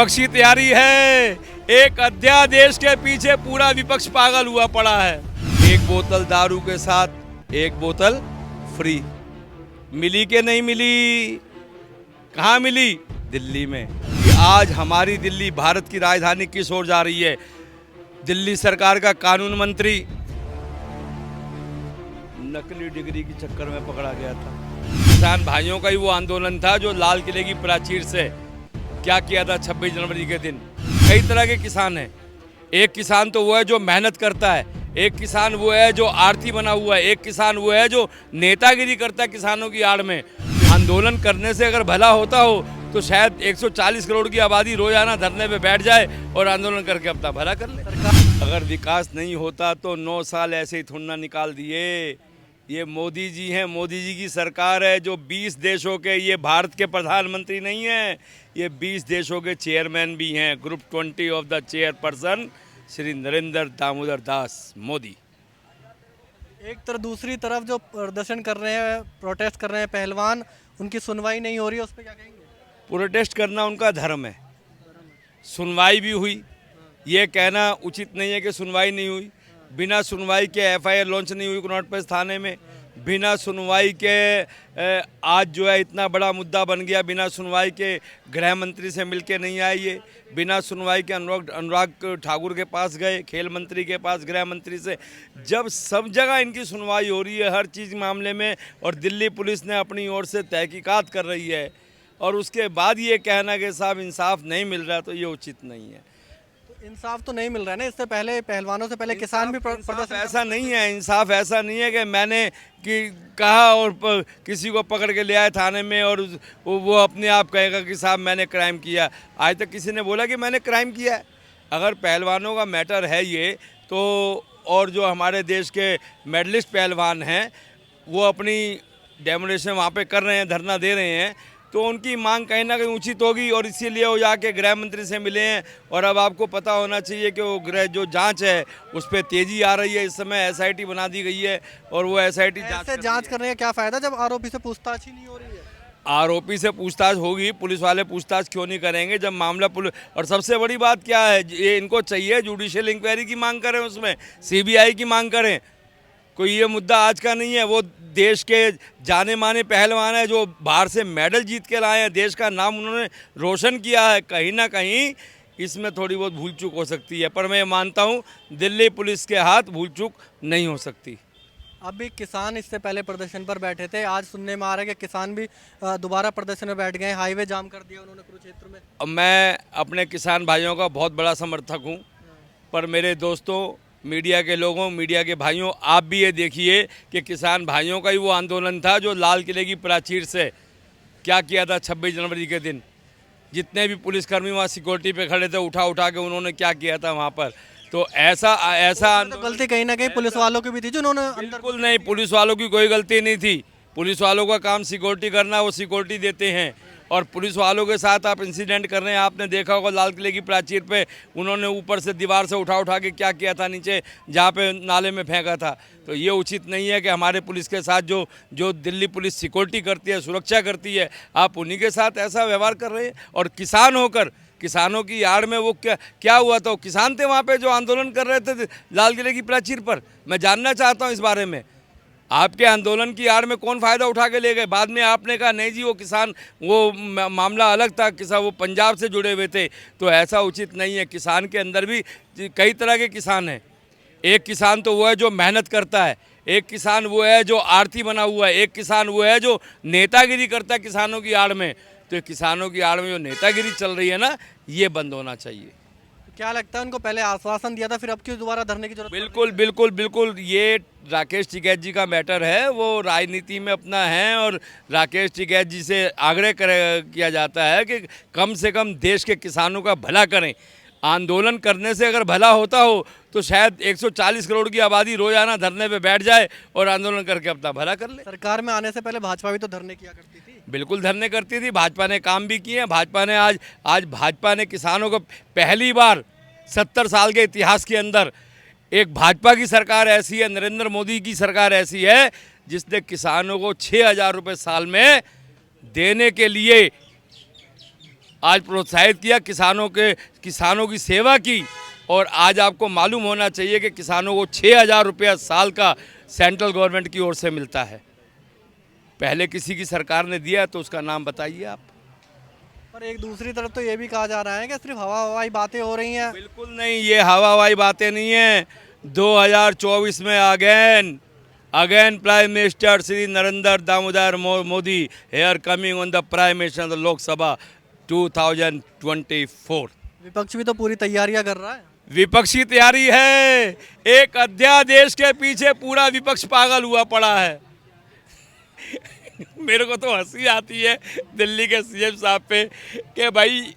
विपक्ष की तैयारी है। एक अध्यादेश के पीछे पूरा विपक्ष पागल हुआ पड़ा है। एक बोतल दारू के साथ एक बोतल फ्री मिली के नहीं मिली? कहाँ मिली? दिल्ली में। आज हमारी दिल्ली भारत की राजधानी किस ओर जा रही है? दिल्ली सरकार का कानून मंत्री नकली डिग्री के चक्कर में पकड़ा गया था। किसान भाइयों का ही वो आंदोलन था जो लाल किले की प्राचीर से क्या किया था 26 जनवरी के दिन। कई तरह के किसान हैं। एक किसान तो वो है जो मेहनत करता है, एक किसान वो है जो आरती बना हुआ है, एक किसान वो है जो नेतागिरी करता है किसानों की आड़ में। आंदोलन करने से अगर भला होता हो तो शायद 140 करोड़ की आबादी रोजाना धरने पे बैठ जाए और आंदोलन करके अपना भला कर ले। अगर विकास नहीं होता तो 9 साल ऐसे ही थोड़ा निकाल दिए। ये मोदी जी हैं, मोदी जी की सरकार है जो 20 देशों के, ये भारत के प्रधानमंत्री नहीं हैं, ये 20 देशों के चेयरमैन भी हैं। Group 20 of the chairperson Shri Narendra Damodar Das Modi. एक तरफ दूसरी तरफ जो प्रदर्शन कर रहे हैं, प्रोटेस्ट कर रहे हैं पहलवान, उनकी सुनवाई नहीं हो रही है, उस पर क्या कहेंगे? प्रोटेस्ट करना उनका धर्म है। सुनवाई भी हुई, ये कहना उचित नहीं है कि सुनवाई नहीं हुई। बिना सुनवाई के एफआईआर लॉन्च नहीं हुई कनॉट प्लेस थाने में। बिना सुनवाई के आज जो है इतना बड़ा मुद्दा बन गया। बिना सुनवाई के गृह मंत्री से मिलके नहीं आए ये। बिना सुनवाई के अनुराग ठाकुर के पास गए, खेल मंत्री के पास, गृह मंत्री से। जब सब जगह इनकी सुनवाई हो रही है हर चीज़ मामले में, और दिल्ली पुलिस ने अपनी ओर से तहकीकात कर रही है, और उसके बाद ये कहना कि साहब इंसाफ नहीं मिल रहा, तो ये उचित नहीं है। इंसाफ तो नहीं मिल रहा है ना। इससे पहले पहलवानों से पहले किसान भी प्रदर्शन। ऐसा नहीं है, इंसाफ ऐसा नहीं है कि मैंने कहा और किसी को पकड़ के ले आए थाने में और वो अपने आप कहेगा कि साहब मैंने क्राइम किया। आज तक किसी ने बोला कि मैंने क्राइम किया है? अगर पहलवानों का मैटर है ये तो, और जो हमारे देश के मेडलिस्ट पहलवान हैं वो अपनी डेमोनेशन वहाँ पे कर रहे हैं, धरना दे रहे हैं, तो उनकी मांग कहीं ना कहीं उचित होगी, और इसीलिए वो जाके गृह मंत्री से मिले हैं। और अब आपको पता होना चाहिए कि वो गृह जो जांच है उस पर तेज़ी आ रही है। इस समय एसआईटी बना दी गई है और वो एसआईटी जांच करने का क्या फ़ायदा जब आरोपी से पूछताछ ही नहीं हो रही है? आरोपी से पूछताछ होगी, पुलिस वाले पूछताछ क्यों नहीं करेंगे जब मामला पुलिस। और सबसे बड़ी बात क्या है, ये इनको चाहिए जुडिशियल इंक्वायरी की मांग करें, उसमें सीबीआई की मांग करें। कोई ये मुद्दा आज का नहीं है। वो देश के जाने माने पहलवान है जो बाहर से मेडल जीत के लाए हैं, देश का नाम उन्होंने रोशन किया है। कहीं ना कहीं इसमें थोड़ी बहुत भूल चूक हो सकती है, पर मैं मानता हूँ दिल्ली पुलिस के हाथ भूल चूक नहीं हो सकती। अभी किसान इससे पहले प्रदर्शन पर बैठे थे, आज सुनने में आ रहा है कि किसान भी दोबारा प्रदर्शन में बैठ गए। हाईवे जाम कर दिया उन्होंने कुरुक्षेत्र में। अब मैं अपने किसान भाइयों का बहुत बड़ा समर्थक हूँ, पर मेरे दोस्तों, मीडिया के लोगों, मीडिया के भाइयों, आप भी ये देखिए कि किसान भाइयों का ही वो आंदोलन था जो लाल किले की प्राचीर से क्या किया था 26 जनवरी के दिन। जितने भी पुलिसकर्मी वहाँ सिक्योरिटी पे खड़े थे, उठा के उन्होंने क्या किया था वहाँ पर। तो ऐसा तो गलती कहीं ना कहीं पुलिस वालों की भी थी जिन्होंने। बिल्कुल नहीं, पुलिस वालों की कोई गलती नहीं थी। पुलिस वालों का काम सिक्योरिटी करना, वो सिक्योरिटी देते हैं। और पुलिस वालों के साथ आप इंसिडेंट कर रहे हैं, आपने देखा होगा लाल किले की प्राचीर पे उन्होंने ऊपर से दीवार से उठा के क्या किया था नीचे, जहाँ पे नाले में फेंका था। तो ये उचित नहीं है कि हमारे पुलिस के साथ जो दिल्ली पुलिस सिक्योरिटी करती है, सुरक्षा करती है, आप उन्हीं के साथ ऐसा व्यवहार कर रहे हैं। और किसान होकर किसानों की आड़ में वो क्या हुआ था? किसान थे वहाँ पे जो आंदोलन कर रहे थे लाल किले की प्राचीर पर। मैं जानना चाहता हूँ इस बारे में, आपके आंदोलन की आड़ में कौन फ़ायदा उठा के ले गए? बाद में आपने कहा नहीं जी वो किसान, वो मामला अलग था, किसान वो पंजाब से जुड़े हुए थे। तो ऐसा उचित नहीं है। किसान के अंदर भी कई तरह के किसान हैं। एक किसान तो वो है जो मेहनत करता है, एक किसान वो है जो आरती बना हुआ है, एक किसान वो है जो नेतागिरी करता है किसानों की आड़ में। तो किसानों की आड़ में जो नेतागिरी चल रही है ना, ये बंद होना चाहिए। क्या लगता है उनको पहले आश्वासन दिया था, फिर अब क्यों दोबारा धरने की जरूरत? बिल्कुल ये राकेश टिकैत जी का मैटर है। वो राजनीति में अपना है, और राकेश टिकैत जी से आग्रह किया जाता है कि कम से कम देश के किसानों का भला करें। आंदोलन करने से अगर भला होता हो तो शायद 140 करोड़ की आबादी रोजाना धरने पे बैठ जाए और आंदोलन करके अपना भला कर ले। सरकार में आने से पहले भाजपा भी तो धरने किया करती थी। बिल्कुल धरने करती थी, भाजपा ने काम भी किए हैं। भाजपा ने आज भाजपा ने किसानों को पहली बार 70 साल के इतिहास के अंदर एक भाजपा की सरकार ऐसी है, नरेंद्र मोदी की सरकार ऐसी है जिसने किसानों को 6,000 रुपये साल में देने के लिए आज प्रोत्साहित किया, किसानों की सेवा की। और आज आपको मालूम होना चाहिए कि किसानों को 6,000 रुपया साल का सेंट्रल गवर्नमेंट की ओर से मिलता है। पहले किसी की सरकार ने दिया तो उसका नाम बताइए आप। पर एक दूसरी तरफ तो ये भी कहा जा रहा है कि सिर्फ हवाई बातें हो रही हैं। बिल्कुल नहीं, ये हवाई बातें नहीं है। 2024 में again prime minister Shri Narendra Damodar Modi here coming on the prime minister of the Lok Sabha 2024। विपक्ष भी तो पूरी तैयारियां कर रहा है। विपक्ष की तैयारी है, एक अध्यादेश के पीछे पूरा विपक्ष पागल हुआ पड़ा है। मेरे को तो हंसी आती है दिल्ली के सीएम साहब पे कि भाई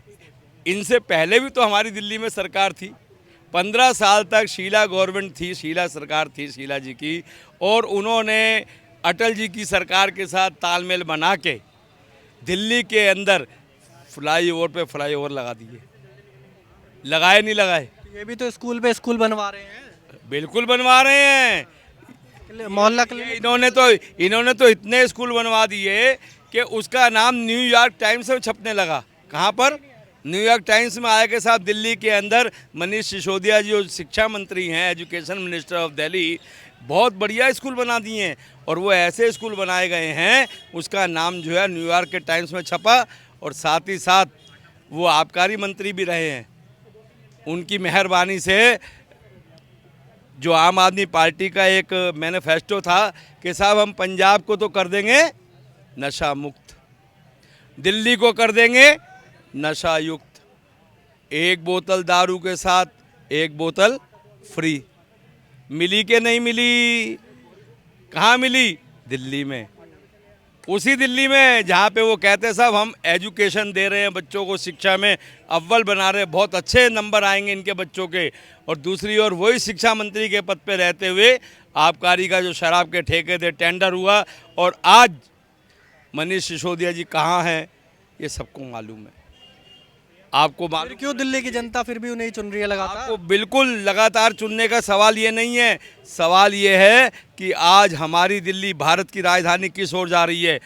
इनसे पहले भी तो हमारी दिल्ली में सरकार थी। 15 साल तक शीला गवर्नमेंट थी, शीला सरकार थी शीला जी की, और उन्होंने अटल जी की सरकार के साथ तालमेल बना के दिल्ली के अंदर फ्लाईओवर पे फ्लाईओवर लगा दिए। लगाए नहीं लगाए? ये भी तो स्कूल पे स्कूल बनवा रहे हैं। बिल्कुल बनवा रहे हैं। मोहल्ला क्लिनिक इन्होंने तो इतने स्कूल बनवा दिए कि उसका नाम न्यूयॉर्क टाइम्स में छपने लगा। कहाँ पर? न्यूयॉर्क टाइम्स में आए के साथ दिल्ली के अंदर मनीष सिसोदिया जी जो शिक्षा मंत्री हैं, एजुकेशन मिनिस्टर ऑफ दिल्ली, बहुत बढ़िया स्कूल बना दिए हैं। और वो ऐसे स्कूल बनाए गए हैं, उसका नाम जो है न्यूयॉर्क के टाइम्स में छपा। और साथ ही साथ वो आबकारी मंत्री भी रहे हैं। उनकी मेहरबानी से जो आम आदमी पार्टी का एक मैनिफेस्टो था कि साहब हम पंजाब को तो कर देंगे नशा मुक्त, दिल्ली को कर देंगे नशा युक्त, एक बोतल दारू के साथ एक बोतल फ्री। मिली कि नहीं मिली? कहाँ मिली? दिल्ली में। उसी दिल्ली में जहाँ पे वो कहते साहब हम एजुकेशन दे रहे हैं, बच्चों को शिक्षा में अव्वल बना रहे हैं, बहुत अच्छे नंबर आएंगे इनके बच्चों के। और दूसरी ओर वही शिक्षा मंत्री के पद पे रहते हुए आबकारी का जो शराब के ठेके थे टेंडर हुआ। और आज मनीष सिसोदिया जी कहाँ हैं ये सबको मालूम है। आपको मालूम क्यों दिल्ली की जनता फिर भी उन्हें चुन रही है लगातार? आपको बिल्कुल लगातार चुनने का सवाल ये नहीं है। सवाल ये है कि आज हमारी दिल्ली भारत की राजधानी किस ओर जा रही है।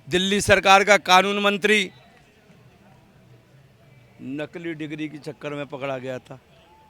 दिल्ली सरकार का कानून मंत्री नकली डिग्री के चक्कर में पकड़ा गया था।